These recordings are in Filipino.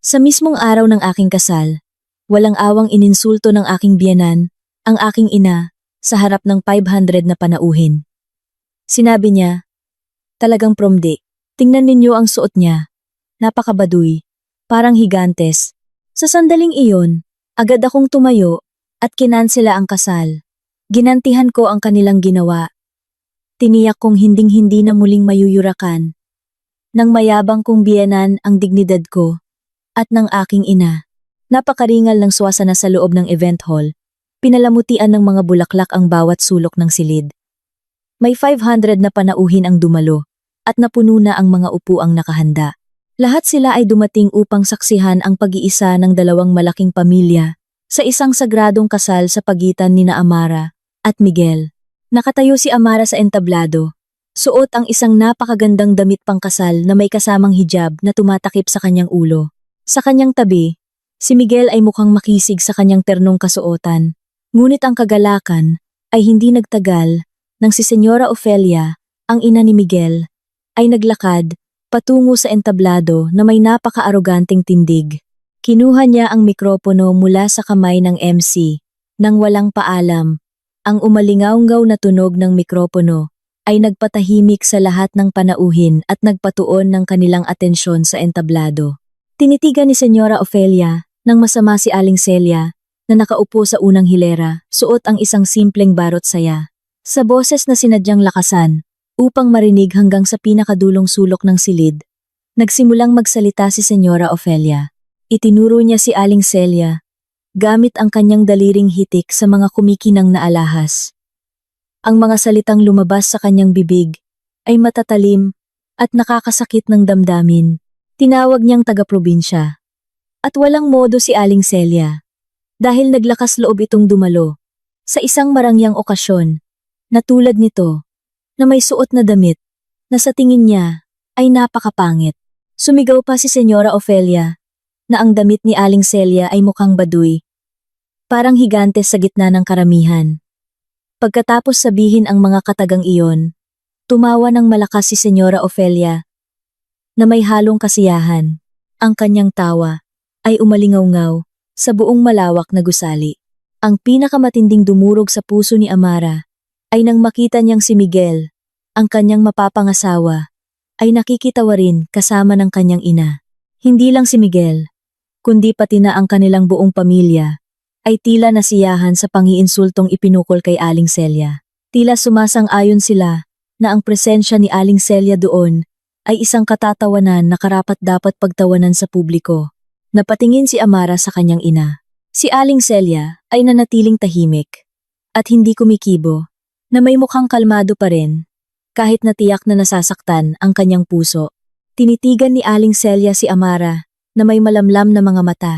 Sa mismong araw ng aking kasal, walang awang ininsulto ng aking biyenan, ang aking ina, sa harap ng 500 na panauhin. Sinabi niya, talagang promde, tingnan ninyo ang suot niya, napakabaduy, parang higantes. Sa sandaling iyon, agad akong tumayo at kinansela ang kasal. Ginantihan ko ang kanilang ginawa. Tiniyak kong hinding-hindi na muling mayuyurakan. Nang mayabang kong biyenan ang dignidad ko at ng aking ina. Napakaringal ng suwasana sa loob ng event hall. Pinalamutian ng mga bulaklak ang bawat sulok ng silid. May 500 na panauhin ang dumalo at napuno na ang mga upuang nakahanda. Lahat sila ay dumating upang saksihan ang pag-iisa ng dalawang malaking pamilya sa isang sagradong kasal sa pagitan nina Amara at Miguel. Nakatayo si Amara sa entablado. Suot ang isang napakagandang damit pangkasal na may kasamang hijab na tumatakip sa kanyang ulo. Sa kanyang tabi, si Miguel ay mukhang makisig sa kanyang ternong kasuotan. Ngunit ang kagalakan ay hindi nagtagal nang si Senyora Ofelia, ang ina ni Miguel, ay naglakad patungo sa entablado na may napaka-aroganting tindig. Kinuha niya ang mikropono mula sa kamay ng MC. Nang walang paalam, ang umalingaw-ngaw na tunog ng mikropono ay nagpatahimik sa lahat ng panauhin at nagpatuon ng kanilang atensyon sa entablado. Tinitigan ni Senyora Ofelia nang masama si Aling Celia na nakaupo sa unang hilera, suot ang isang simpleng barot saya. Sa boses na sinadyang lakasan, upang marinig hanggang sa pinakadulong sulok ng silid, nagsimulang magsalita si Senyora Ofelia. Itinuro niya si Aling Celia, gamit ang kanyang daliring hitik sa mga kumikinang na alahas. Ang mga salitang lumabas sa kanyang bibig ay matatalim at nakakasakit ng damdamin. Tinawag niyang taga-probinsya. At walang modo si Aling Celia, dahil naglakas loob itong dumalo sa isang marangyang okasyon na tulad nito na may suot na damit na sa tingin niya ay napakapangit. Sumigaw pa si Senyora Ofelia na ang damit ni Aling Celia ay mukhang baduy, parang higantes sa gitna ng karamihan. Pagkatapos sabihin ang mga katagang iyon, tumawa ng malakas si Senyora Ofelia na may halong kasiyahan. Ang kanyang tawa ay umalingaw-ngaw sa buong malawak na gusali. Ang pinakamatinding dumurog sa puso ni Amara ay nang makita niyang si Miguel, ang kanyang mapapangasawa, ay nakikitawa rin kasama ng kanyang ina. Hindi lang si Miguel, kundi pati na ang kanilang buong pamilya ay tila nasiyahan sa pangiinsultong ipinukol kay Aling Celia. Tila sumasang-ayon sila na ang presensya ni Aling Celia doon ay isang katatawanan na karapat-dapat pagtawanan sa publiko. Napatingin si Amara sa kanyang ina. Si Aling Celia ay nanatiling tahimik at hindi kumikibo, na may mukhang kalmado pa rin, kahit natiyak na nasasaktan ang kanyang puso. Tinitigan ni Aling Celia si Amara na may malamlam na mga mata,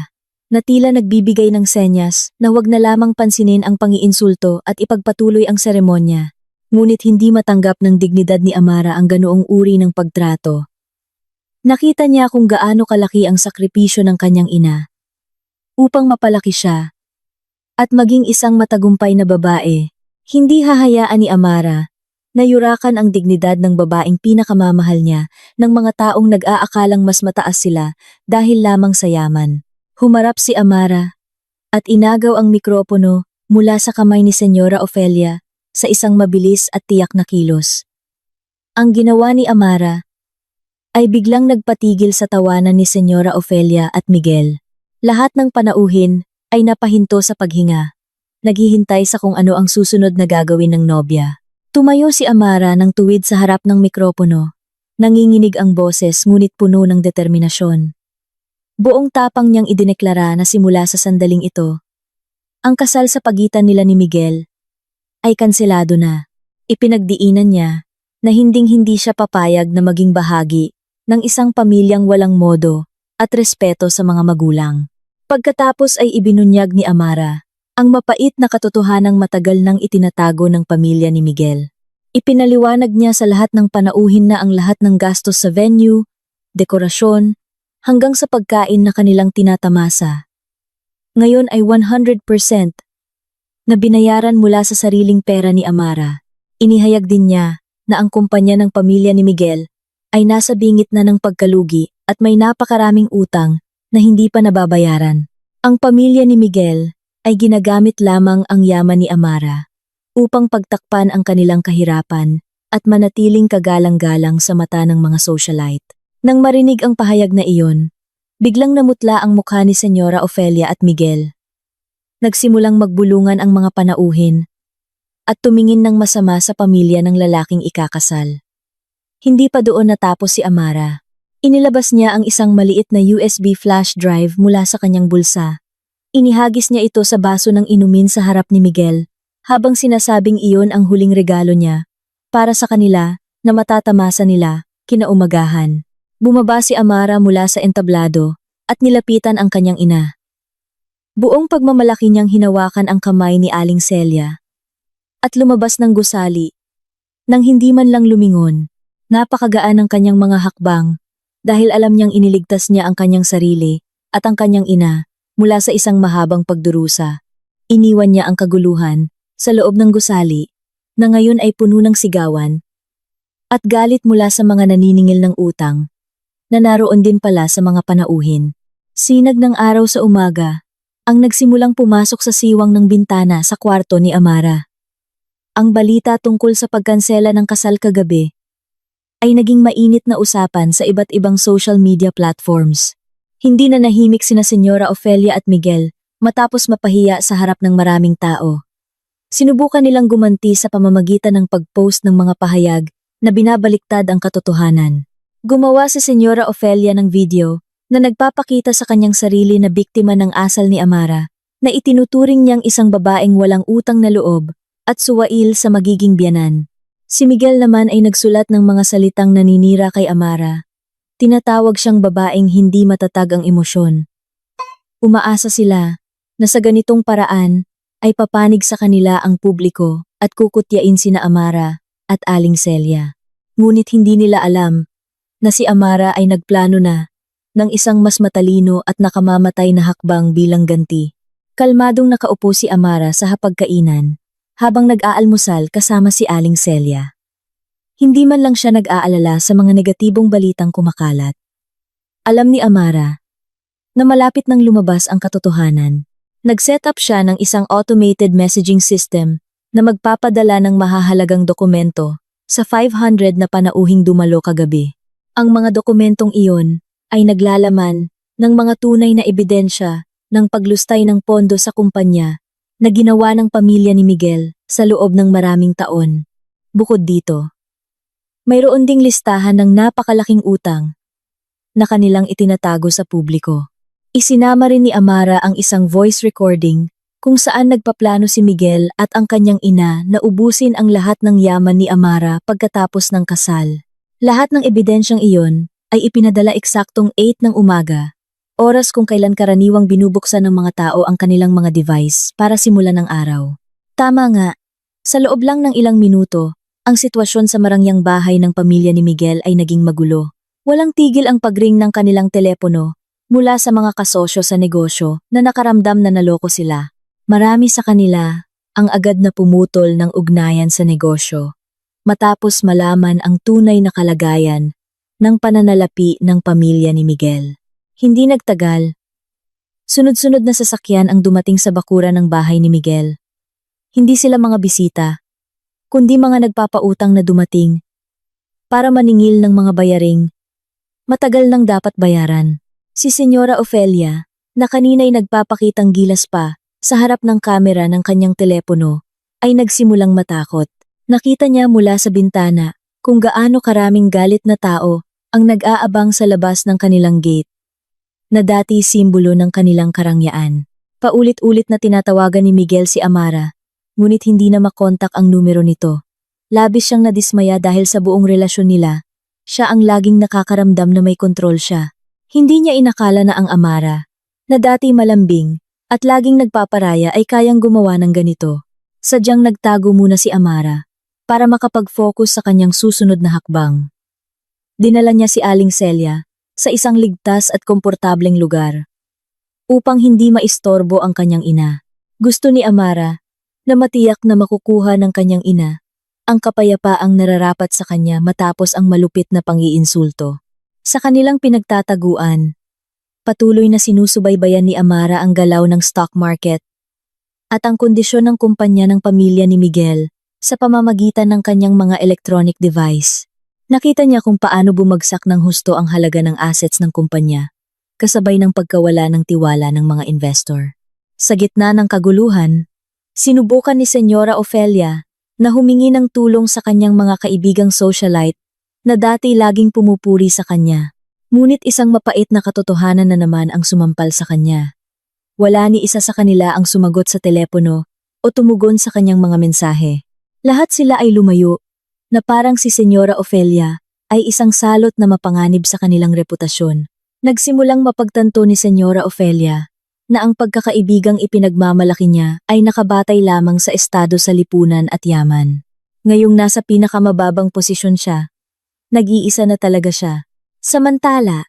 na tila nagbibigay ng senyas na huwag na lamang pansinin ang pangiinsulto at ipagpatuloy ang seremonya. Ngunit hindi matanggap ng dignidad ni Amara ang ganoong uri ng pagtrato. Nakita niya kung gaano kalaki ang sakripisyo ng kanyang ina upang mapalaki siya at maging isang matagumpay na babae. Hindi hahayaan ni Amara na yurakan ang dignidad ng babaeng pinakamamahal niya ng mga taong nag-aakalang mas mataas sila dahil lamang sa yaman. Humarap si Amara at inagaw ang mikropono mula sa kamay ni Senyora Ofelia sa isang mabilis at tiyak na kilos. Ang ginawa ni Amara ay biglang nagpatigil sa tawanan ni Senyora Ofelia at Miguel. Lahat ng panauhin ay napahinto sa paghinga, naghihintay sa kung ano ang susunod na gagawin ng nobya. Tumayo si Amara ng tuwid sa harap ng mikropono. Nanginginig ang boses ngunit puno ng determinasyon. Buong tapang niyang idineklara na simula sa sandaling ito, ang kasal sa pagitan nila ni Miguel ay kanselado na. Ipinagdiinan niya na hinding-hindi siya papayag na maging bahagi ng isang pamilyang walang modo at respeto sa mga magulang. Pagkatapos ay ibinunyag ni Amara ang mapait na katotohanang matagal nang itinatago ng pamilya ni Miguel. Ipinaliwanag niya sa lahat ng panauhin na ang lahat ng gastos sa venue, dekorasyon, hanggang sa pagkain na kanilang tinatamasa ngayon ay 100% na binayaran mula sa sariling pera ni Amara. Inihayag din niya na ang kumpanya ng pamilya ni Miguel ay nasa bingit na ng pagkalugi at may napakaraming utang na hindi pa nababayaran. Ang pamilya ni Miguel ay ginagamit lamang ang yaman ni Amara upang pagtakpan ang kanilang kahirapan at manatiling kagalang-galang sa mata ng mga socialite. Nang marinig ang pahayag na iyon, biglang namutla ang mukha ni Senyora Ofelia at Miguel. Nagsimulang magbulungan ang mga panauhin at tumingin ng masama sa pamilya ng lalaking ikakasal. Hindi pa doon natapos si Amara. Inilabas niya ang isang maliit na USB flash drive mula sa kanyang bulsa. Inihagis niya ito sa baso ng inumin sa harap ni Miguel, habang sinasabing iyon ang huling regalo niya para sa kanila na matatamasa nila kinaumagahan. Bumaba si Amara mula sa entablado at nilapitan ang kanyang ina. Buong pagmamalaki niyang hinawakan ang kamay ni Aling Celia at lumabas ng gusali. Nang hindi man lang lumingon, napakagaan ng kanyang mga hakbang dahil alam niyang iniligtas niya ang kanyang sarili at ang kanyang ina mula sa isang mahabang pagdurusa. Iniwan niya ang kaguluhan sa loob ng gusali na ngayon ay puno ng sigawan at galit mula sa mga naniningil ng utang na naroon din pala sa mga panauhin. Sinag ng araw sa umaga ang nagsimulang pumasok sa siwang ng bintana sa kwarto ni Amara. Ang balita tungkol sa pagkansela ng kasal kagabi ay naging mainit na usapan sa iba't ibang social media platforms. Hindi na nahimik sina Senyora Ofelia at Miguel matapos mapahiya sa harap ng maraming tao. Sinubukan nilang gumanti sa pamamagitan ng pag-post ng mga pahayag na binabaliktad ang katotohanan. Gumawa si Senyora Ofelia ng video na nagpapakita sa kanyang sarili na biktima ng asal ni Amara, na itinuturing niyang isang babaeng walang utang na loob at suwail sa magiging biyanan. Si Miguel naman ay nagsulat ng mga salitang naninira kay Amara. Tinatawag siyang babaeng hindi matatag ang emosyon. Umaasa sila na sa ganitong paraan ay papanig sa kanila ang publiko at kukutyain sina Amara at Aling Celia. Ngunit hindi nila alam na si Amara ay nagplano na ng isang mas matalino at nakamamatay na hakbang bilang ganti. Kalmadong nakaupo si Amara sa hapagkainan habang nag-aalmusal kasama si Aling Celia. Hindi man lang siya nag-aalala sa mga negatibong balitang kumakalat. Alam ni Amara na malapit nang lumabas ang katotohanan. Nag-set up siya ng isang automated messaging system na magpapadala ng mahahalagang dokumento sa 500 na panauhing dumalo kagabi. Ang mga dokumentong iyon ay naglalaman ng mga tunay na ebidensya ng paglustay ng pondo sa kumpanya na ginawa ng pamilya ni Miguel sa loob ng maraming taon. Bukod dito, mayroon ding listahan ng napakalaking utang na kanilang itinatago sa publiko. Isinama rin ni Amara ang isang voice recording kung saan nagpaplano si Miguel at ang kanyang ina na ubusin ang lahat ng yaman ni Amara pagkatapos ng kasal. Lahat ng ebidensyang iyon ay ipinadala eksaktong 8 ng umaga, oras kung kailan karaniwang binubuksan ng mga tao ang kanilang mga device para simulan ang araw. Tama nga, sa loob lang ng ilang minuto, ang sitwasyon sa marangyang bahay ng pamilya ni Miguel ay naging magulo. Walang tigil ang pagring ng kanilang telepono mula sa mga kasosyo sa negosyo na nakaramdam na naloko sila. Marami sa kanila ang agad na pumutol ng ugnayan sa negosyo matapos malaman ang tunay na kalagayan ng pananalapi ng pamilya ni Miguel. Hindi nagtagal, sunod-sunod na sasakyan ang dumating sa bakuran ng bahay ni Miguel. Hindi sila mga bisita, kundi mga nagpapautang na dumating para maningil ng mga bayaring matagal nang dapat bayaran. Si Senyora Ofelia, na kanina'y nagpapakitang gilas pa sa harap ng kamera ng kanyang telepono, ay nagsimulang matakot. Nakita niya mula sa bintana kung gaano karaming galit na tao ang nag-aabang sa labas ng kanilang gate, na dati simbolo ng kanilang karangyaan. Paulit-ulit na tinatawagan ni Miguel si Amara, ngunit hindi na makontak ang numero nito. Labis siyang nadismaya dahil sa buong relasyon nila, siya ang laging nakakaramdam na may kontrol siya. Hindi niya inakala na ang Amara, na dati malambing at laging nagpaparaya ay kayang gumawa ng ganito. Sadyang nagtago muna si Amara para makapag-focus sa kanyang susunod na hakbang. Dinala niya si Aling Celia sa isang ligtas at komportableng lugar upang hindi maistorbo ang kanyang ina. Gusto ni Amara na matiyak na makukuha ng kanyang ina ang kapayapaang nararapat sa kanya matapos ang malupit na pang-iinsulto. Sa kanilang pinagtataguan, Patuloy na sinusubaybayan ni Amara ang galaw ng stock market at ang kondisyon ng kumpanya ng pamilya ni Miguel sa pamamagitan ng kanyang mga electronic device. Nakita niya kung paano bumagsak ng husto ang halaga ng assets ng kumpanya, kasabay ng pagkawala ng tiwala ng mga investor. Sa gitna ng kaguluhan, sinubukan ni Senyora Ofelia na humingi ng tulong sa kanyang mga kaibigang socialite na dati laging pumupuri sa kanya. Ngunit isang mapait na katotohanan na naman ang sumampal sa kanya. Wala ni isa sa kanila ang sumagot sa telepono o tumugon sa kanyang mga mensahe. Lahat sila ay lumayo, na parang si Senyora Ofelia ay isang salot na mapanganib sa kanilang reputasyon. Nagsimulang mapagtanto ni Senyora Ofelia na ang pagkakaibigang ipinagmamalaki niya ay nakabatay lamang sa estado sa lipunan at yaman. Ngayong nasa pinakamababang posisyon siya, nag-iisa na talaga siya. Samantala,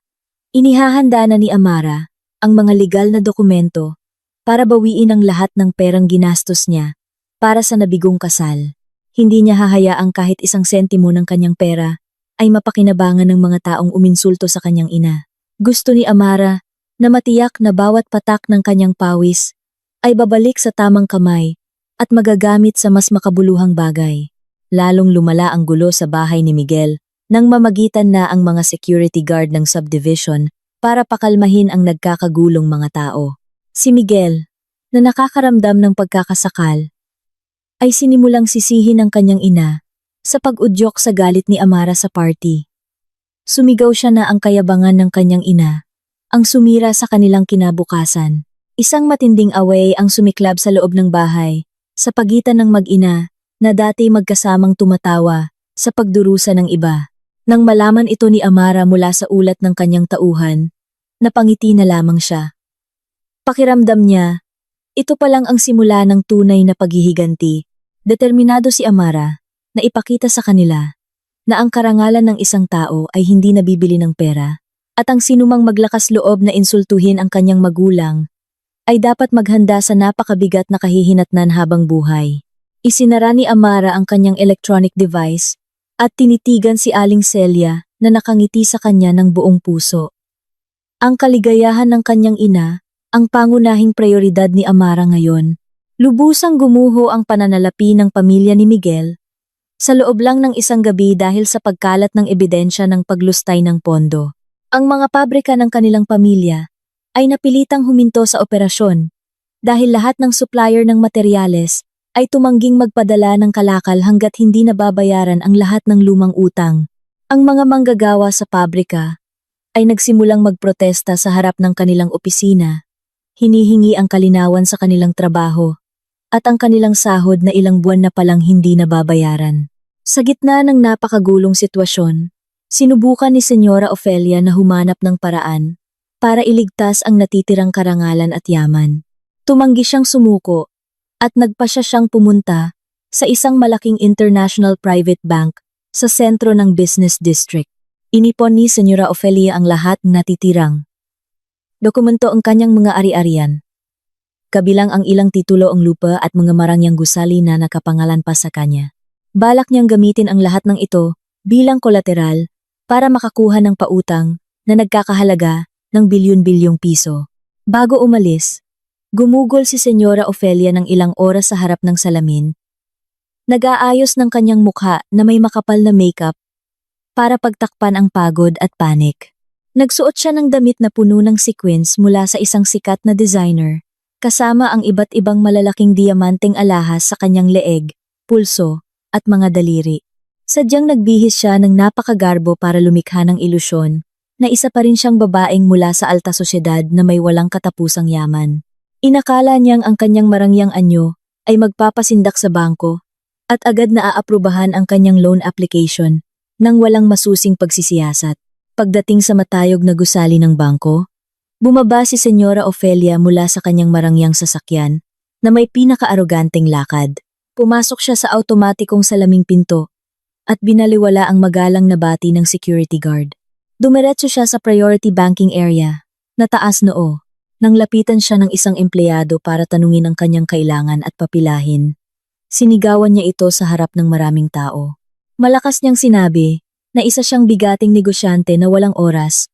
inihahanda na ni Amara ang mga legal na dokumento para bawiin ang lahat ng perang ginastos niya para sa nabigong kasal. Hindi niya hahayaang kahit isang sentimo ng kanyang pera ay mapakinabangan ng mga taong uminsulto sa kanyang ina. Gusto ni Amara na matiyak na bawat patak ng kanyang pawis ay babalik sa tamang kamay at magagamit sa mas makabuluhang bagay. Lalong lumala ang gulo sa bahay ni Miguel nang mamagitan na ang mga security guard ng subdivision para pakalmahin ang nagkakagulong mga tao. Si Miguel, na nakakaramdam ng pagkakasakal, ay sinimulang sisihin ng kanyang ina sa pag-udyok sa galit ni Amara sa party. Sumigaw siya na ang kayabangan ng kanyang ina ang sumira sa kanilang kinabukasan. Isang matinding away ang sumiklab sa loob ng bahay sa pagitan ng mag-ina na dati magkasamang tumatawa sa pagdurusa ng iba. Nang malaman ito ni Amara mula sa ulat ng kanyang tauhan, napangiti na lamang siya. Pakiramdam niya, ito pa lang ang simula ng tunay na paghihiganti. Determinado si Amara na ipakita sa kanila na ang karangalan ng isang tao ay hindi nabibili ng pera at ang sinumang maglakas loob na insultuhin ang kanyang magulang ay dapat maghanda sa napakabigat na kahihinatnan habang buhay. Isinara ni Amara ang kanyang electronic device at tinitigan si Aling Celia na nakangiti sa kanya ng buong puso. Ang kaligayahan ng kanyang ina, ang pangunahing prioridad ni Amara ngayon. Lubusang gumuho ang pananalapi ng pamilya ni Miguel sa loob lang ng isang gabi dahil sa pagkalat ng ebidensya ng paglustay ng pondo. Ang mga pabrika ng kanilang pamilya ay napilitang huminto sa operasyon dahil lahat ng supplier ng materyales ay tumangging magpadala ng kalakal hanggat hindi nababayaran ang lahat ng lumang utang. Ang mga manggagawa sa pabrika ay nagsimulang magprotesta sa harap ng kanilang opisina, hinihingi ang kalinawan sa kanilang trabaho at ang kanilang sahod na ilang buwan na palang hindi nababayaran. Sa gitna ng napakagulong sitwasyon, sinubukan ni Senyora Ofelia na humanap ng paraan para iligtas ang natitirang karangalan at yaman. Tumanggi siyang sumuko at nagpasya siyang pumunta sa isang malaking international private bank sa sentro ng business district. Inipon ni Senyora Ofelia ang lahat ng natitirang dokumento ang kanyang mga ari-arian, kabilang ang ilang titulo ang lupa at mga marangyang gusali na nakapangalan pa sa kanya. Balak niyang gamitin ang lahat ng ito bilang kolateral para makakuha ng pautang na nagkakahalaga ng bilyon-bilyong piso. Bago umalis, gumugol si Senyora Ofelia ng ilang oras sa harap ng salamin. Nag-aayos ng kanyang mukha na may makapal na makeup para pagtakpan ang pagod at panik. Nagsuot siya ng damit na puno ng sequins mula sa isang sikat na designer, kasama ang iba't ibang malalaking diamanteng alahas sa kanyang leeg, pulso, at mga daliri. Sadyang nagbihis siya ng napakagarbo para lumikha ng ilusyon na isa pa rin siyang babaeng mula sa alta sosyedad na may walang katapusang yaman. Inakala niyang ang kanyang marangyang anyo ay magpapasindak sa bangko at agad na aaprubahan ang kanyang loan application nang walang masusing pagsisiyasat. Pagdating sa matayog na gusali ng bangko, bumaba si Senyora Ofelia mula sa kanyang marangyang sasakyan na may pinaka-aroganteng lakad. Pumasok siya sa automatikong salaming pinto at binaliwala ang magalang na bati ng security guard. Dumiretso siya sa priority banking area na taas noo. Nang lapitan siya ng isang empleyado para tanungin ang kanyang kailangan at papilahin, sinigawan niya ito sa harap ng maraming tao. Malakas niyang sinabi na isa siyang bigating negosyante na walang oras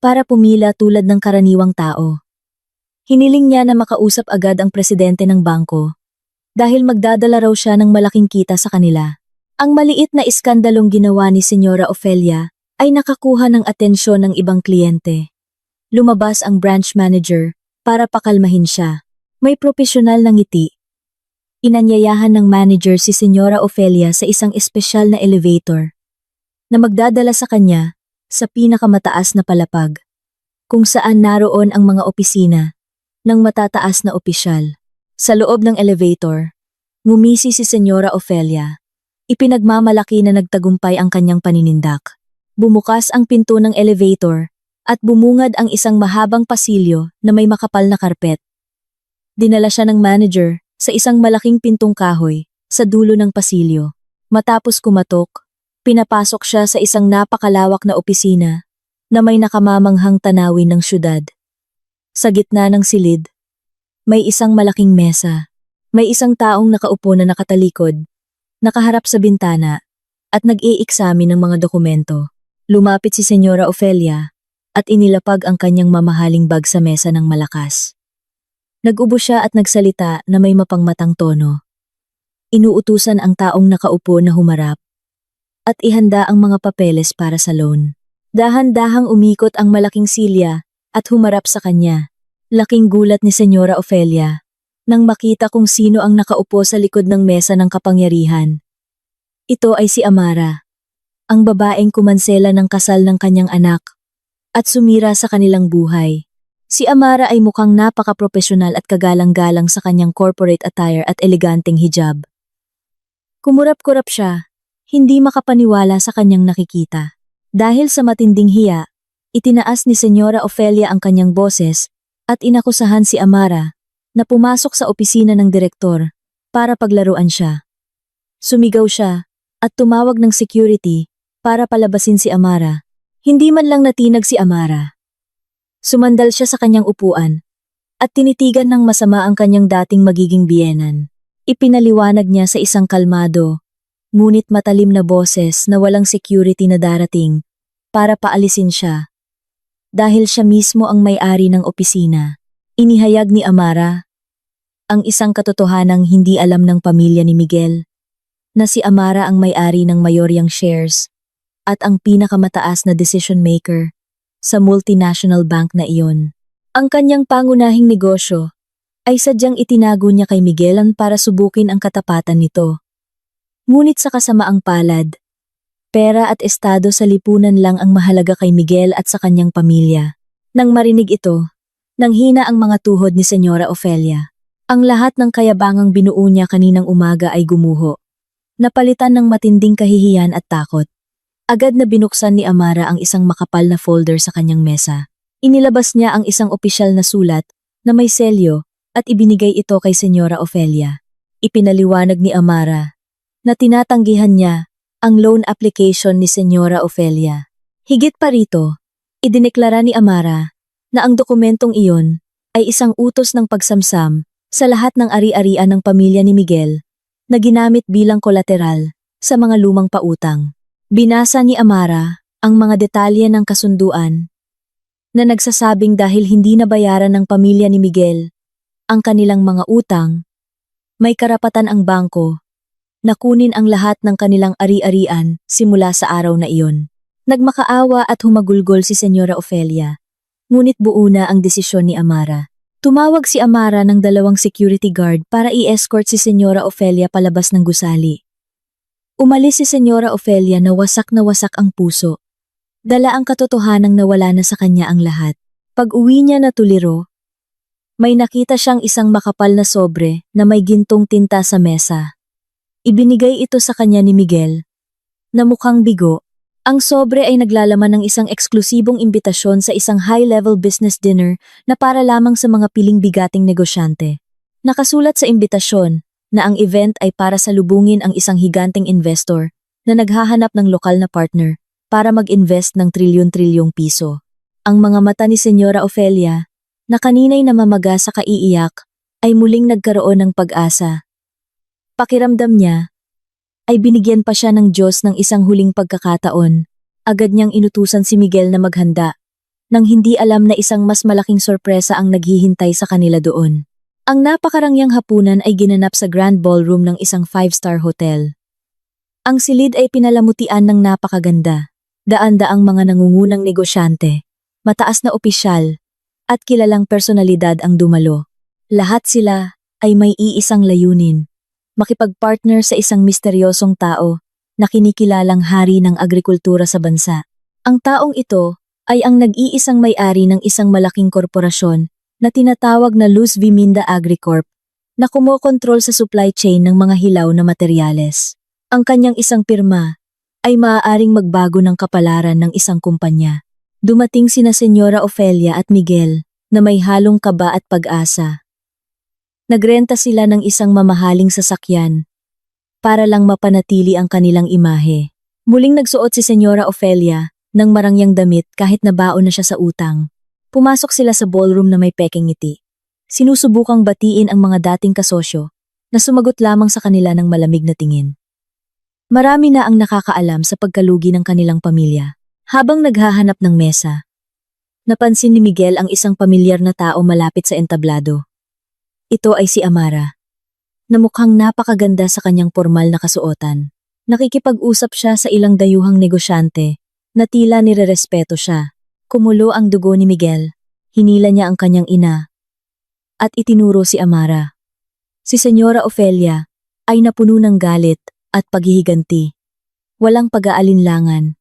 para pumila tulad ng karaniwang tao. Hiniling niya na makausap agad ang presidente ng bangko dahil magdadala raw siya ng malaking kita sa kanila. Ang maliit na iskandalong ginawa ni Senyora Ofelia ay nakakuha ng atensyon ng ibang kliyente. Lumabas ang branch manager para pakalmahin siya. May propesyonal na ngiti. Inanyayahan ng manager si Senyora Ofelia sa isang espesyal na elevator na magdadala sa kanya sa pinakamataas na palapag, kung saan naroon ang mga opisina ng matataas na opisyal. Sa loob ng elevator, ngumisi si Senyora Ofelia. Ipinagmamalaki na nagtagumpay ang kanyang paninindak. Bumukas ang pinto ng elevator at bumungad ang isang mahabang pasilyo na may makapal na karpet. Dinala siya ng manager sa isang malaking pintong kahoy sa dulo ng pasilyo. Matapos kumatok, pinapasok siya sa isang napakalawak na opisina na may nakamamanghang tanawin ng syudad. Sa gitna ng silid, may isang malaking mesa. May isang taong nakaupo na nakatalikod, nakaharap sa bintana, at nag-i-eksamin ng mga dokumento. Lumapit si Senyora Ofelia at inilapag ang kanyang mamahaling bag sa mesa ng malakas. Nag-ubo siya at nagsalita na may mapangmatang tono. Inuutusan ang taong nakaupo na humarap at ihanda ang mga papeles para sa loan. Dahan-dahang umikot ang malaking silya at humarap sa kanya. Laking gulat ni Senyora Ofelia nang makita kung sino ang nakaupo sa likod ng mesa ng kapangyarihan. Ito ay si Amara, ang babaeng kumansela ng kasal ng kanyang anak at sumira sa kanilang buhay. Si Amara ay mukhang napaka-profesional at kagalang-galang sa kanyang corporate attire at eleganteng hijab. Kumurap-kurap siya, hindi makapaniwala sa kanyang nakikita. Dahil sa matinding hiya, itinaas ni Senyora Ofelia ang kanyang boses at inakusahan si Amara na pumasok sa opisina ng direktor para paglaruan siya. Sumigaw siya at tumawag ng security para palabasin si Amara. Hindi man lang natinag si Amara. Sumandal siya sa kanyang upuan at tinitigan ng masama ang kanyang dating magiging biyenan. Ipinaliwanag niya sa isang kalmado, ngunit matalim na boses na walang security na darating para paalisin siya. Dahil siya mismo ang may-ari ng opisina. Inihayag ni Amara ang isang katotohanang hindi alam ng pamilya ni Miguel, na si Amara ang may-ari ng mayoryang shares at ang pinakamataas na decision maker sa multinational bank na iyon. Ang kanyang pangunahing negosyo ay sadyang itinago niya kay Miguelan para subukin ang katapatan nito. Ngunit sa kasamaang palad, pera at estado sa lipunan lang ang mahalaga kay Miguel at sa kanyang pamilya. Nang marinig ito, nanghina ang mga tuhod ni Senyora Ofelia. Ang lahat ng kayabangang binuo niya kaninang umaga ay gumuho, napalitan ng matinding kahihiyan at takot. Agad na binuksan ni Amara ang isang makapal na folder sa kanyang mesa. Inilabas niya ang isang opisyal na sulat na may selyo at ibinigay ito kay Senyora Ofelia. Ipinaliwanag ni Amara na tinatanggihan niya ang loan application ni Senyora Ofelia. Higit pa rito, idineklara ni Amara na ang dokumentong iyon ay isang utos ng pagsamsam sa lahat ng ari-arian ng pamilya ni Miguel na ginamit bilang kolateral sa mga lumang pautang. Binasa ni Amara ang mga detalye ng kasunduan na nagsasabing dahil hindi nabayaran ng pamilya ni Miguel ang kanilang mga utang, may karapatan ang bangko na kunin ang lahat ng kanilang ari-arian simula sa araw na iyon. Nagmakaawa at humagulgol si Senyora Ofelia, ngunit buo na ang desisyon ni Amara. Tumawag si Amara ng 2 security guard para i-escort si Senyora Ofelia palabas ng gusali. Umalis si Senyora Ofelia na wasak ang puso. Dala ang katotohanang nawala na sa kanya ang lahat. Pag-uwi niya na tuliro, may nakita siyang isang makapal na sobre na may gintong tinta sa mesa. Ibinigay ito sa kanya ni Miguel, na mukhang bigo. Ang sobre ay naglalaman ng isang eksklusibong imbitasyon sa isang high-level business dinner na para lamang sa mga piling bigating negosyante. Nakasulat sa imbitasyon na ang event ay para salubungin ang isang higanteng investor na naghahanap ng lokal na partner para mag-invest ng trilyon-trilyong piso. Ang mga mata ni Senyora Ofelia, na kanina'y namamaga sa kaiiyak, ay muling nagkaroon ng pag-asa. Pakiramdam niya ay binigyan pa siya ng Diyos ng isang huling pagkakataon. Agad niyang inutusan si Miguel na maghanda nang hindi alam na isang mas malaking sorpresa ang naghihintay sa kanila doon. Ang napakarangyang hapunan ay ginanap sa Grand Ballroom ng isang 5-star hotel. Ang silid ay pinalamutian ng napakaganda. Daan-daang mga nangungunang negosyante, mataas na opisyal, at kilalang personalidad ang dumalo. Lahat sila ay may iisang layunin, makipagpartner sa isang misteryosong tao na kinikilalang hari ng agrikultura sa bansa. Ang taong ito ay ang nag-iisang may-ari ng isang malaking korporasyon na tinatawag na Luz Viminda Agricorp na kumokontrol sa supply chain ng mga hilaw na materyales. Ang kanyang isang pirma ay maaaring magbago ng kapalaran ng isang kumpanya. Dumating sina Senyora Ofelia at Miguel na may halong kaba at pag-asa. Nagrenta sila ng isang mamahaling sasakyan para lang mapanatili ang kanilang imahe. Muling nagsuot si Senyora Ofelia ng marangyang damit kahit nabaon na siya sa utang. Pumasok sila sa ballroom na may pekeng ngiti. Sinusubukang batiin ang mga dating kasosyo na sumagot lamang sa kanila ng malamig na tingin. Marami na ang nakakaalam sa pagkalugi ng kanilang pamilya. Habang naghahanap ng mesa, napansin ni Miguel ang isang pamilyar na tao malapit sa entablado. Ito ay si Amara, na mukhang napakaganda sa kanyang formal na kasuotan. Nakikipag-usap siya sa ilang dayuhang negosyante na tila nirerespeto siya. Kumulo ang dugo ni Miguel, hinila niya ang kanyang ina, at itinuro si Amara. Si Senyora Ofelia ay napuno ng galit at paghihiganti. Walang pag-aalinlangan.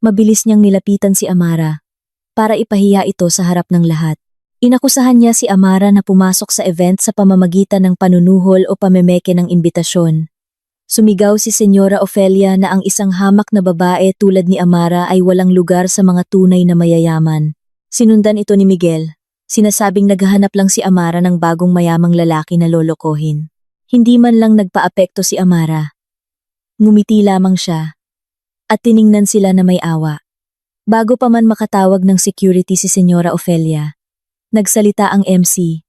Mabilis niyang nilapitan si Amara para ipahiya ito sa harap ng lahat. Inakusahan niya si Amara na pumasok sa event sa pamamagitan ng panunuhol o pamemeke ng imbitasyon. Sumigaw si Senyora Ofelia na ang isang hamak na babae tulad ni Amara ay walang lugar sa mga tunay na mayayaman. Sinundan ito ni Miguel. Sinasabing naghahanap lang si Amara ng bagong mayamang lalaki na lolokohin. Hindi man lang nagpaapekto si Amara. Ngumiti lamang siya at tiningnan sila na may awa. Bago pa man makatawag ng security si Senyora Ofelia, nagsalita ang MC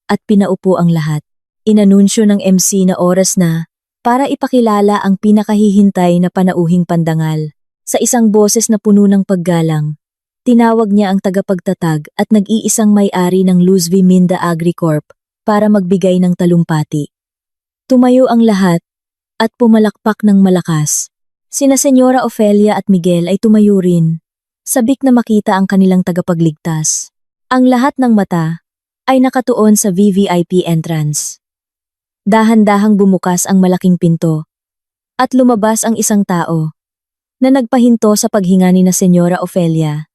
at pinaupo ang lahat. Inanunsyo ng MC na oras na para ipakilala ang pinakahihintay na panauhing pandangal. Sa isang boses na puno ng paggalang, tinawag niya ang tagapagtatag at nag-iisang may-ari ng Luz Viminda Agricorp para magbigay ng talumpati. Tumayo ang lahat at pumalakpak ng malakas. Sina Senyora Ofelia at Miguel ay tumayo rin, sabik na makita ang kanilang tagapagligtas. Ang lahat ng mata ay nakatuon sa VVIP entrance. Dahan-dahang bumukas ang malaking pinto at lumabas ang isang tao na nagpahinto sa paghinga ni na Senyora Ofelia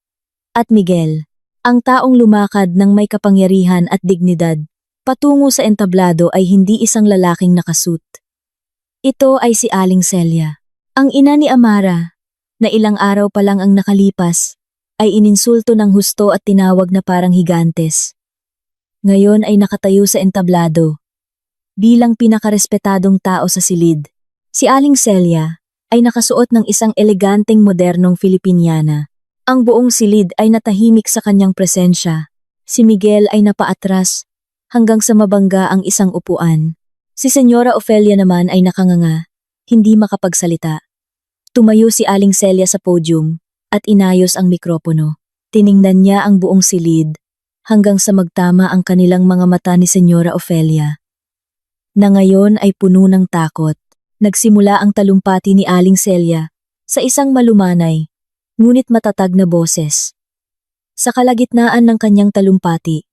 at Miguel. Ang taong lumakad ng may kapangyarihan at dignidad patungo sa entablado ay hindi isang lalaking nakasuit. Ito ay si Aling Celia, ang ina ni Amara, na ilang araw pa lang ang nakalipas ay ininsulto ng husto at tinawag na parang higantes. Ngayon ay nakatayo sa entablado bilang pinakarespetadong tao sa silid. Si Aling Celia ay nakasuot ng isang eleganteng modernong Filipiniana. Ang buong silid ay natahimik sa kanyang presensya. Si Miguel ay napaatras hanggang sa mabangga ang isang upuan. Si Senyora Ofelia naman ay nakanganga, hindi makapagsalita. Tumayo si Aling Celia sa podium at inayos ang mikropono. Tiningnan niya ang buong silid hanggang sa magtama ang kanilang mga mata ni Senyora Ofelia, na ngayon ay puno ng takot. Nagsimula ang talumpati ni Aling Celia sa isang malumanay, ngunit matatag na boses. Sa kalagitnaan ng kanyang talumpati,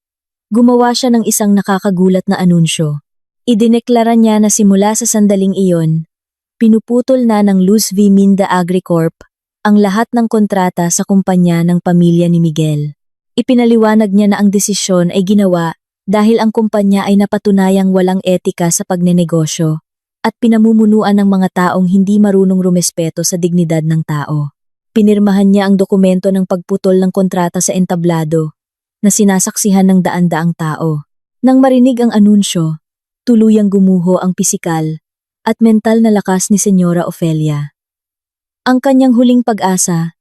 gumawa siya ng isang nakakagulat na anunsyo. Idineklara niya na simula sa sandaling iyon, pinuputol na ng Luz Viminda Agricorp ang lahat ng kontrata sa kumpanya ng pamilya ni Miguel. Ipinaliwanag niya na ang desisyon ay ginawa dahil ang kumpanya ay napatunayang walang etika sa pagnenegosyo at pinamumunuan ng mga taong hindi marunong rumespeto sa dignidad ng tao. Pinirmahan niya ang dokumento ng pagputol ng kontrata sa entablado na sinasaksihan ng daan-daang tao. Nang marinig ang anunsyo, tuluyang gumuho ang pisikal at mental na lakas ni Senyora Ofelia. Ang kanyang huling pag-asa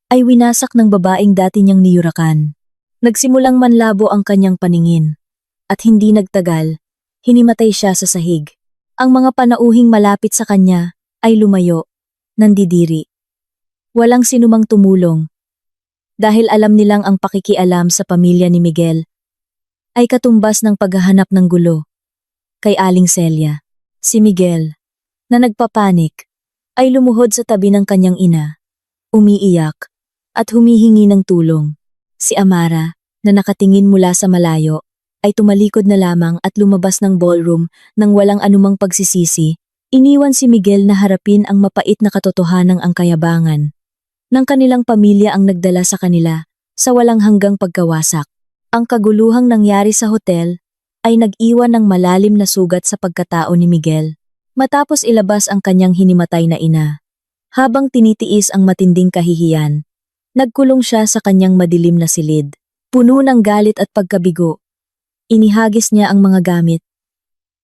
ay winasak ng babaeng dati niyang niyurakan. Nagsimulang manlabo ang kanyang paningin at hindi nagtagal, hinimatay siya sa sahig. Ang mga panauhing malapit sa kanya ay lumayo, nandidiri. Walang sinumang tumulong, dahil alam nilang ang pakikialam sa pamilya ni Miguel ay katumbas ng paghahanap ng gulo kay Aling Celia. Si Miguel, na nagpapanik, ay lumuhod sa tabi ng kanyang ina, umiiyak at humihingi ng tulong. Si Amara, na nakatingin mula sa malayo, ay tumalikod na lamang at lumabas ng ballroom nang walang anumang pagsisisi. Iniwan si Miguel na harapin ang mapait na katotohanang ang kayabangan ng kanilang pamilya ang nagdala sa kanila sa walang hanggang pagkawasak. Ang kaguluhang nangyari sa hotel ay nag-iwan ng malalim na sugat sa pagkatao ni Miguel matapos ilabas ang kanyang hinimatay na ina. Habang tinitiis ang matinding kahihiyan, nagkulong siya sa kanyang madilim na silid. Puno ng galit at pagkabigo, inihagis niya ang mga gamit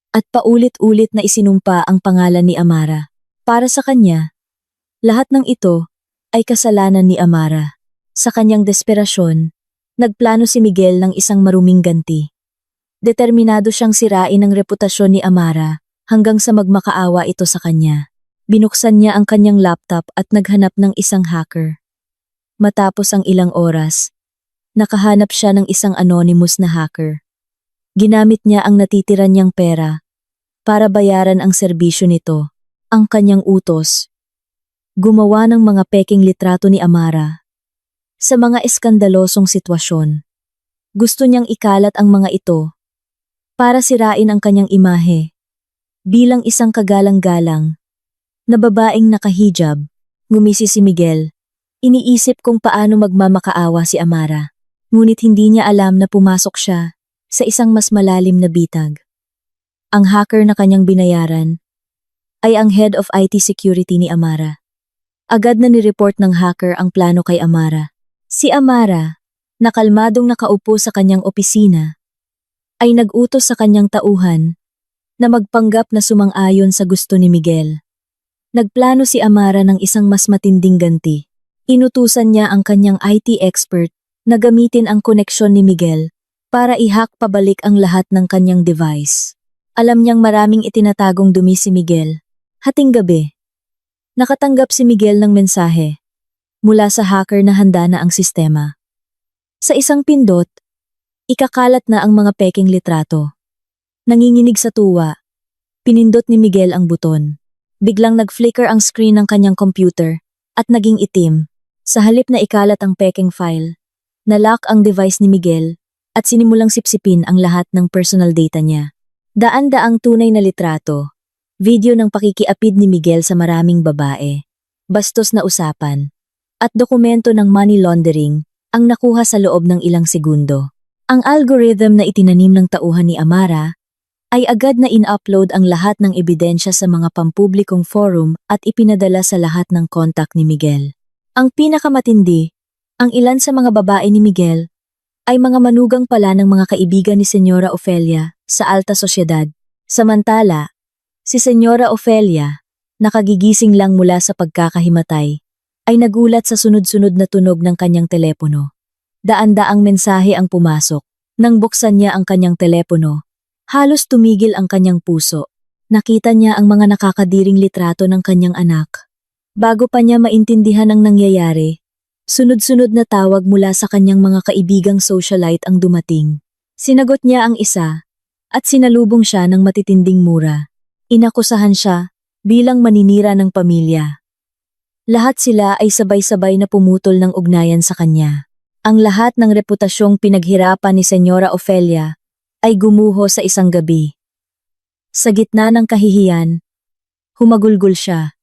at paulit-ulit na isinumpa ang pangalan ni Amara. Para sa kanya, lahat ng ito ay kasalanan ni Amara. Sa kanyang desperasyon, nagplano si Miguel ng isang maruming ganti. Determinado siyang sirain ang reputasyon ni Amara hanggang sa magmakaawa ito sa kanya. Binuksan niya ang kanyang laptop at naghanap ng isang hacker. Matapos ang ilang oras, nakahanap siya ng isang anonymous na hacker. Ginamit niya ang natitira niyang pera para bayaran ang serbisyo nito. Ang kanyang utos, gumawa ng mga peking litrato ni Amara sa mga eskandalosong sitwasyon. Gusto niyang ikalat ang mga ito para sirain ang kanyang imahe bilang isang kagalang-galang na babaeng nakahijab. Ngumisi si Miguel. Iniisip kung paano magmamakaawa si Amara. Ngunit hindi niya alam na pumasok siya sa isang mas malalim na bitag. Ang hacker na kanyang binayaran ay ang head of IT security ni Amara. Agad na nireport ng hacker ang plano kay Amara. Si Amara, na kalmadong nakaupo sa kanyang opisina, ay nag-utos sa kanyang tauhan na magpanggap na sumang-ayon sa gusto ni Miguel. Nagplano si Amara ng isang mas matinding ganti. Inutusan niya ang kanyang IT expert na gamitin ang koneksyon ni Miguel para i-hack pabalik ang lahat ng kanyang device. Alam niyang maraming itinatagong dumi si Miguel. Hating gabi, nakatanggap si Miguel ng mensahe mula sa hacker na handa na ang sistema. Sa isang pindot, ikakalat na ang mga peking litrato. Nanginginig sa tuwa, pinindot ni Miguel ang buton. Biglang nag-flicker ang screen ng kanyang computer at naging itim. Sa halip na ikalat ang peking file, nalock ang device ni Miguel at sinimulang sipsipin ang lahat ng personal data niya. Daan-daang tunay na litrato, video ng pakikiapid ni Miguel sa maraming babae, bastos na usapan, at dokumento ng money laundering ang nakuha sa loob ng ilang segundo. Ang algorithm na itinanim ng tauhan ni Amara ay agad na in-upload ang lahat ng ebidensya sa mga pampublikong forum at ipinadala sa lahat ng kontak ni Miguel. Ang pinakamatindi, ang ilan sa mga babae ni Miguel ay mga manugang pala ng mga kaibigan ni Senyora Ofelia sa alta sosyedad. Samantala, si Senyora Ofelia, nakagigising lang mula sa pagkakahimatay, ay nagulat sa sunod-sunod na tunog ng kanyang telepono. Daan-daang mensahe ang pumasok. Nang buksan niya ang kanyang telepono, halos tumigil ang kanyang puso. Nakita niya ang mga nakakadiring litrato ng kanyang anak. Bago pa niya maintindihan ang nangyayari, sunod-sunod na tawag mula sa kanyang mga kaibigang socialite ang dumating. Sinagot niya ang isa at sinalubong siya ng matitinding mura. Inakusahan siya bilang maninira ng pamilya. Lahat sila ay sabay-sabay na pumutol ng ugnayan sa kanya. Ang lahat ng reputasyong pinaghirapan ni Senyora Ofelia ay gumuho sa isang gabi. Sa gitna ng kahihiyan, humagulgol siya.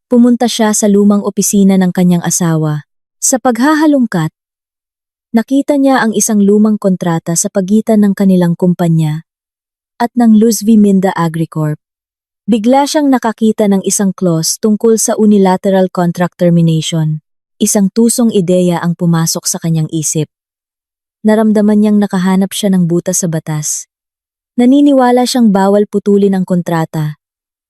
Pumunta siya sa lumang opisina ng kanyang asawa. Sa paghahalungkat, nakita niya ang isang lumang kontrata sa pagitan ng kanilang kumpanya at ng Luz V. Minda Agricorp. Bigla siyang nakakita ng isang clause tungkol sa unilateral contract termination. Isang tusong ideya ang pumasok sa kanyang isip. Naramdaman niyang nakahanap siya ng butas sa batas. Naniniwala siyang bawal putulin ang kontrata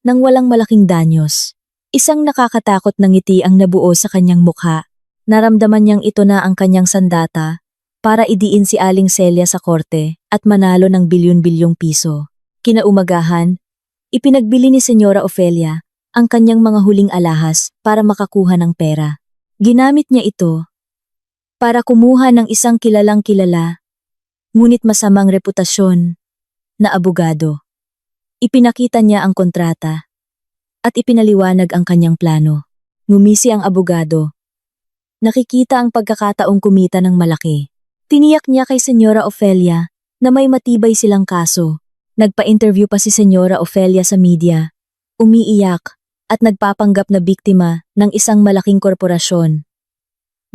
nang walang malaking danyos. Isang nakakatakot na ngiti ang nabuo sa kanyang mukha. Naramdaman niyang ito na ang kanyang sandata para idiin si Aling Celia sa korte at manalo ng bilyon-bilyong piso. Kinaumagahan, ipinagbili ni Senyora Ofelia ang kanyang mga huling alahas para makakuha ng pera. Ginamit niya ito para kumuha ng isang kilalang kilala, ngunit masamang reputasyon na abogado. Ipinakita niya ang kontrata at ipinaliwanag ang kanyang plano. Ngumisi ang abogado. Nakikita ang pagkakataong kumita ng malaki. Tiniyak niya kay Senyora Ofelia na may matibay silang kaso. Nagpa-interview pa si Senyora Ofelia sa media, umiiyak at nagpapanggap na biktima ng isang malaking korporasyon.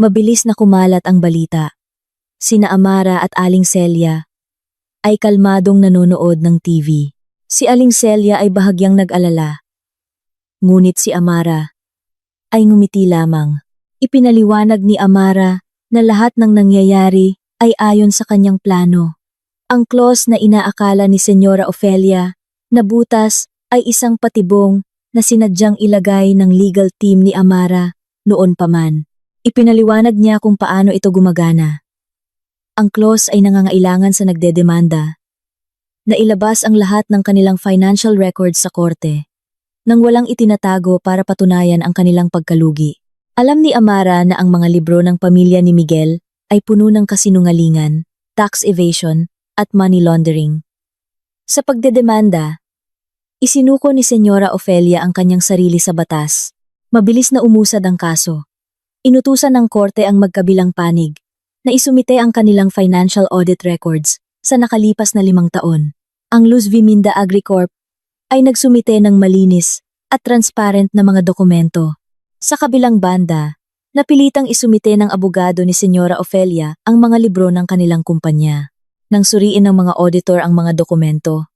Mabilis na kumalat ang balita. Sina Amara at Aling Celia ay kalmadong nanonood ng TV. Si Aling Celia ay bahagyang nag-alala. Ngunit si Amara ay ngumiti lamang. Ipinaliwanag ni Amara na lahat ng nangyayari ay ayon sa kanyang plano. Ang clause na inaakala ni Senyora Ofelia na butas ay isang patibong na sinadyang ilagay ng legal team ni Amara noon pa man. Ipinaliwanag niya kung paano ito gumagana. Ang clause ay nangangailangan sa nagdedemanda na ilabas ang lahat ng kanilang financial records sa korte nang walang itinatago para patunayan ang kanilang pagkalugi. Alam ni Amara na ang mga libro ng pamilya ni Miguel ay puno ng kasinungalingan, tax evasion, at money laundering. Sa pagdedemanda, isinuko ni Senyora Ofelia ang kanyang sarili sa batas. Mabilis na umusad ang kaso. Inutusan ng korte ang magkabilang panig na isumite ang kanilang financial audit records sa nakalipas na 5 taon. Ang Luz Viminda Agricorp ay nagsumite ng malinis at transparent na mga dokumento. Sa kabilang banda, napilitang isumite ng abogado ni Senyora Ofelia ang mga libro ng kanilang kumpanya. Nang suriin ng mga auditor ang mga dokumento,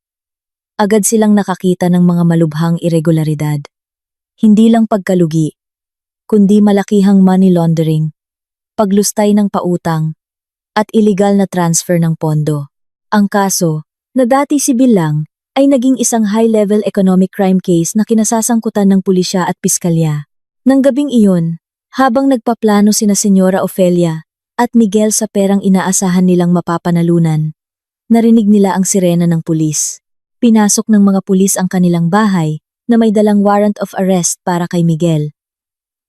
agad silang nakakita ng mga malubhang irregularidad. Hindi lang pagkalugi, kundi malakihang money laundering, paglustay ng pautang, at iligal na transfer ng pondo. Ang kaso, na dati sibil lang, ay naging isang high-level economic crime case na kinasasangkutan ng pulisya at piskalya. Nang gabing iyon, habang nagpaplano sina Senyora Ofelia at Miguel sa perang inaasahan nilang mapapanalunan, narinig nila ang sirena ng pulis. Pinasok ng mga pulis ang kanilang bahay na may dalang warrant of arrest para kay Miguel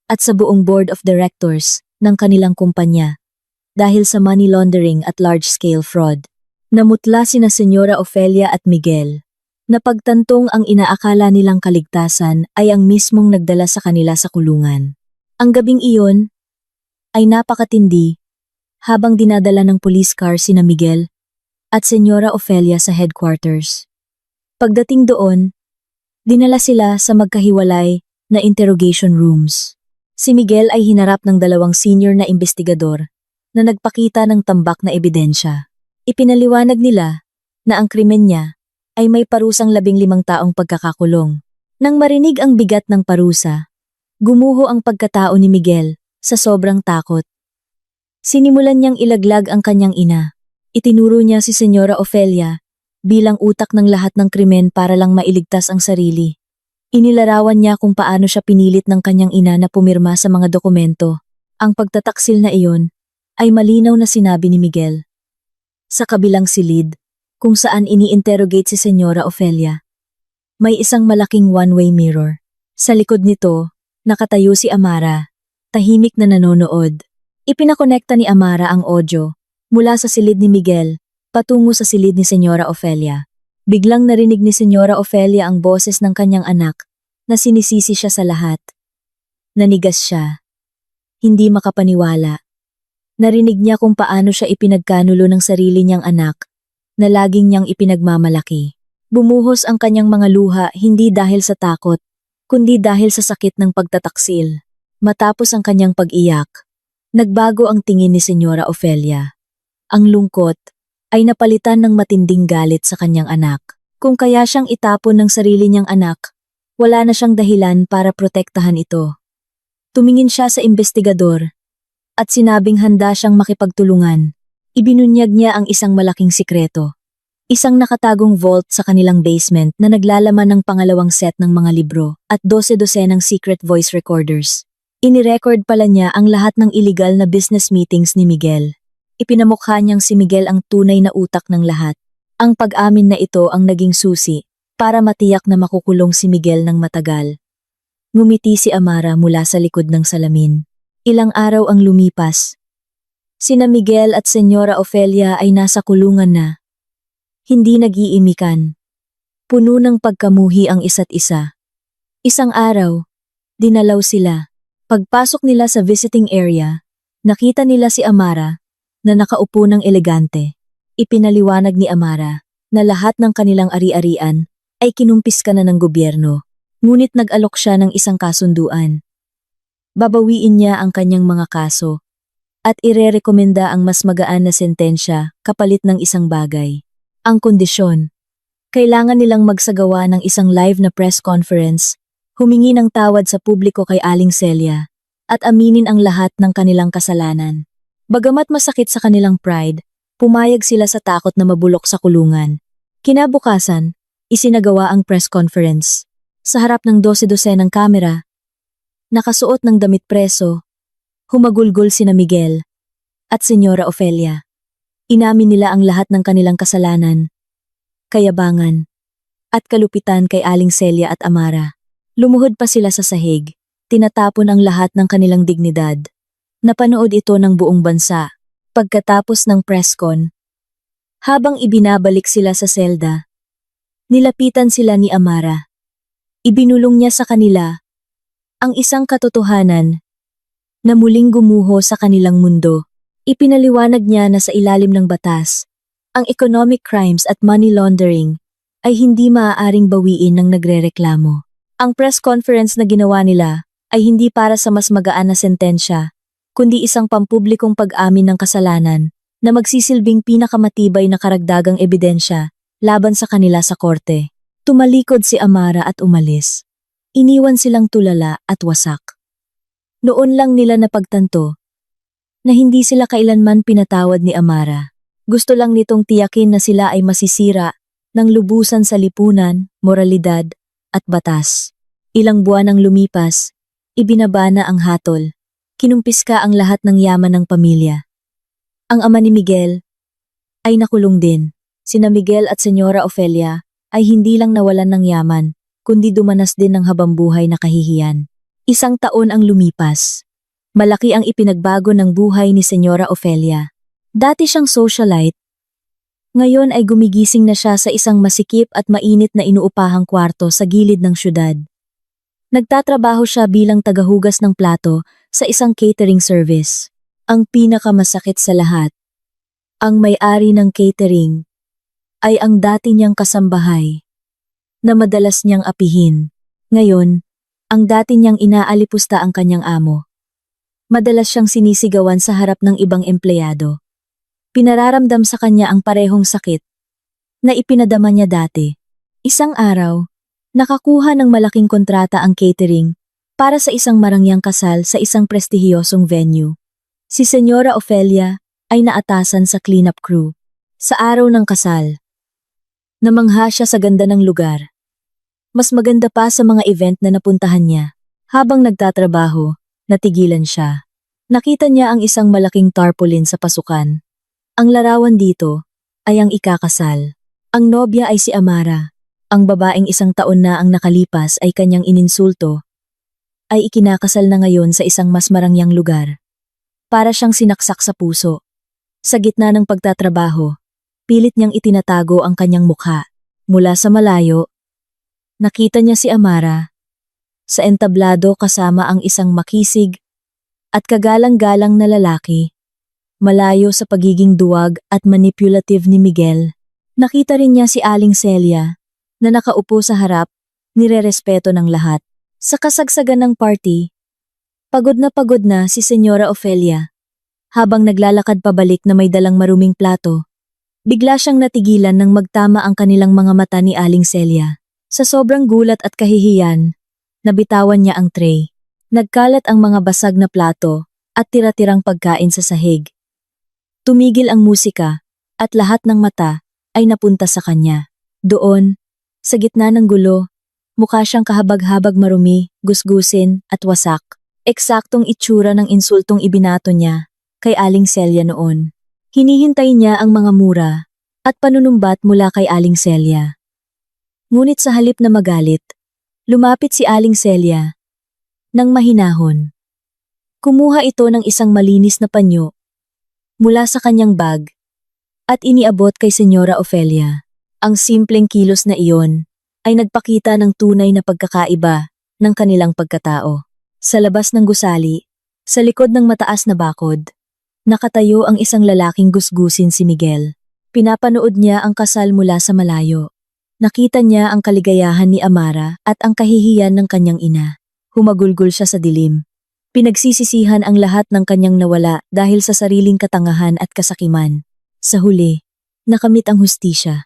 at sa buong board of directors ng kanilang kumpanya dahil sa money laundering at large-scale fraud. Namutla sina Senyora Ofelia at Miguel. Napagtantong ang inaakala nilang kaligtasan ay ang mismong nagdala sa kanila sa kulungan. Ang gabing iyon ay napakatindi habang dinadala ng police car sina Miguel at Senyora Ofelia sa headquarters. Pagdating doon, dinala sila sa magkahiwalay na interrogation rooms. Si Miguel ay hinarap ng 2 senior na investigador na nagpakita ng tambak na ebidensya. Ipinaliwanag nila na ang krimen niya ay may parusang 15 taong pagkakakulong. Nang marinig ang bigat ng parusa, gumuho ang pagkatao ni Miguel sa sobrang takot. Sinimulan niyang ilaglag ang kanyang ina. Itinuro niya si Senyora Ofelia bilang utak ng lahat ng krimen para lang mailigtas ang sarili. Inilarawan niya kung paano siya pinilit ng kanyang ina na pumirma sa mga dokumento. Ang pagtataksil na iyon ay malinaw na sinabi ni Miguel. Sa kabilang silid, kung saan ini-interrogate si Senyora Ofelia, may isang malaking one-way mirror. Sa likod nito, nakatayo si Amara, tahimik na nanonood. Ipinakonekta ni Amara ang audio mula sa silid ni Miguel patungo sa silid ni Senyora Ofelia. Biglang narinig ni Senyora Ofelia ang boses ng kanyang anak na sinisisi siya sa lahat. Nanigas siya. Hindi makapaniwala. Narinig niya kung paano siya ipinagkanulo ng sarili niyang anak na laging niyang ipinagmamalaki. Bumuhos ang kanyang mga luha hindi dahil sa takot, kundi dahil sa sakit ng pagtataksil. Matapos ang kanyang pag-iyak, nagbago ang tingin ni Senyora Ofelia. Ang lungkot ay napalitan ng matinding galit sa kanyang anak. Kung kaya siyang itapon ng sarili niyang anak, wala na siyang dahilan para protektahan ito. Tumingin siya sa investigador at sinabing handa siyang makipagtulungan. Ibinunyag niya ang isang malaking sikreto. Isang nakatagong vault sa kanilang basement na naglalaman ng pangalawang set ng mga libro at 12-dosenang secret voice recorders. Inirecord pala niya ang lahat ng illegal na business meetings ni Miguel. Ipinamukha niyang si Miguel ang tunay na utak ng lahat. Ang pag-amin na ito ang naging susi para matiyak na makukulong si Miguel ng matagal. Ngumiti si Amara mula sa likod ng salamin. Ilang araw ang lumipas. Sina Miguel at Senyora Ofelia ay nasa kulungan na. Hindi nag-iimikan. Puno ng pagkamuhi ang isa't isa. Isang araw, dinalaw sila. Pagpasok nila sa visiting area, nakita nila si Amara na nakaupo ng elegante. Ipinaliwanag ni Amara na lahat ng kanilang ari-arian ay kinumpiska na ng gobyerno, ngunit nag-alok siya ng isang kasunduan. Babawiin niya ang kanyang mga kaso at irerekomenda ang mas magaan na sentensya kapalit ng isang bagay. Ang kondisyon, kailangan nilang magsagawa ng isang live na press conference, humingi ng tawad sa publiko kay Aling Celia, at aminin ang lahat ng kanilang kasalanan. Bagamat masakit sa kanilang pride, pumayag sila sa takot na mabulok sa kulungan. Kinabukasan, isinagawa ang press conference. Sa harap ng 12 ng kamera, nakasuot ng damit preso, humagulgol sina Miguel at Senyora Ofelia. Inamin nila ang lahat ng kanilang kasalanan, kayabangan, at kalupitan kay Aling Celia at Amara. Lumuhod pa sila sa sahig, tinatapon ang lahat ng kanilang dignidad. Napanood ito ng buong bansa. Pagkatapos ng presscon, habang ibinabalik sila sa selda, nilapitan sila ni Amara. Ibinulong niya sa kanila ang isang katotohanan na muling gumuho sa kanilang mundo. Ipinaliwanag niya na sa ilalim ng batas, ang economic crimes at money laundering ay hindi maaaring bawiin ng nagrereklamo. Ang press conference na ginawa nila ay hindi para sa mas magaan na sentensya, kundi isang pampublikong pag-amin ng kasalanan na magsisilbing pinakamatibay na karagdagang ebidensya laban sa kanila sa korte. Tumalikod si Amara at umalis. Iniwan silang tulala at wasak. Noon lang nila napagtanto na hindi sila kailanman pinatawad ni Amara. Gusto lang nitong tiyakin na sila ay masisira ng lubusan sa lipunan, moralidad, at batas. Ilang buwan ang lumipas, ibinaba na ang hatol. Kinumpiska ang lahat ng yaman ng pamilya. Ang ama ni Miguel ay nakulong din. Sina Miguel at Senyora Ofelia ay hindi lang nawalan ng yaman, kundi dumanas din ng habambuhay na kahihiyan. 1 taon ang lumipas. Malaki ang ipinagbago ng buhay ni Senyora Ofelia. Dati siyang socialite. Ngayon ay gumigising na siya sa isang masikip at mainit na inuupahang kwarto sa gilid ng syudad. Nagtatrabaho siya bilang tagahugas ng plato sa isang catering service. Ang pinakamasakit sa lahat, ang may-ari ng catering ay ang dati niyang kasambahay na madalas niyang apihin. Ngayon, ang dati niyang inaalipusta ang kanyang amo. Madalas siyang sinisigawan sa harap ng ibang empleyado. Pinararamdam sa kanya ang parehong sakit na ipinadama niya dati. Isang araw, nakakuha ng malaking kontrata ang catering para sa isang marangyang kasal sa isang prestihiyosong venue. Si Senyora Ofelia ay naatasan sa cleanup crew. Sa araw ng kasal, namangha siya sa ganda ng lugar. Mas maganda pa sa mga event na napuntahan niya. Habang nagtatrabaho, natigilan siya. Nakita niya ang isang malaking tarpaulin sa pasukan. Ang larawan dito ay ang ikakasal. Ang nobya ay si Amara. Ang babaeng 1 taon na ang nakalipas ay kanyang ininsulto, ay ikinakasal na ngayon sa isang mas marangyang lugar. Para siyang sinaksak sa puso. Sa gitna ng pagtatrabaho, pilit niyang itinatago ang kanyang mukha. Mula sa malayo, nakita niya si Amara sa entablado kasama ang isang makisig at kagalang-galang na lalaki. Malayo sa pagiging duwag at manipulative ni Miguel, nakita rin niya si Aling Celia na nakaupo sa harap, nirerespeto ng lahat. Sa kasagsagan ng party, pagod na si Senyora Ofelia. Habang naglalakad pabalik na may dalang maruming plato, bigla siyang natigilan nang magtama ang kanilang mga mata ni Aling Celia. Sa sobrang gulat at kahihiyan, nabitawan niya ang tray. Nagkalat ang mga basag na plato at tira-tirang pagkain sa sahig. Tumigil ang musika at lahat ng mata ay napunta sa kanya. Doon, sa gitna ng gulo, mukha siyang kahabag-habag marumi, gusgusin at wasak. Eksaktong itsura ng insultong ibinato niya kay Aling Celia noon. Hinihintay niya ang mga mura at panunumbat mula kay Aling Celia. Ngunit sa halip na magalit, lumapit si Aling Celia nang mahinahon. Kumuha ito ng isang malinis na panyo mula sa kanyang bag at iniabot kay Senyora Ofelia. Ang simpleng kilos na iyon ay nagpakita ng tunay na pagkakaiba ng kanilang pagkatao. Sa labas ng gusali, sa likod ng mataas na bakod, nakatayo ang isang lalaking gusgusin si Miguel. Pinapanood niya ang kasal mula sa malayo. Nakita niya ang kaligayahan ni Amara at ang kahihiyan ng kanyang ina. Humagulgol siya sa dilim. Pinagsisisihan ang lahat ng kanyang nawala dahil sa sariling katangahan at kasakiman. Sa huli, nakamit ang hustisya.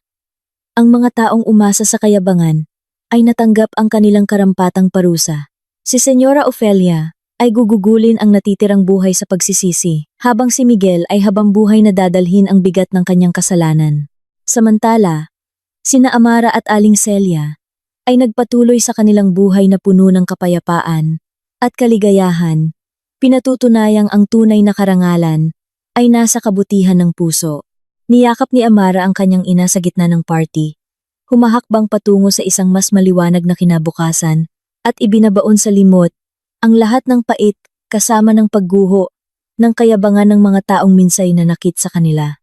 Ang mga taong umasa sa kayabangan ay natanggap ang kanilang karampatang parusa. Si Senyora Ofelia ay gugugulin ang natitirang buhay sa pagsisisi, habang si Miguel ay habang buhay na dadalhin ang bigat ng kanyang kasalanan. Samantala, sina Amara at Aling Celia ay nagpatuloy sa kanilang buhay na puno ng kapayapaan at kaligayahan, pinatutunayang ang tunay na karangalan ay nasa kabutihan ng puso. Niyakap ni Amara ang kanyang ina sa gitna ng party, humahakbang patungo sa isang mas maliwanag na kinabukasan at ibinabaon sa limot ang lahat ng pait kasama ng pagguho ng kayabangan ng mga taong minsay na nakit sa kanila.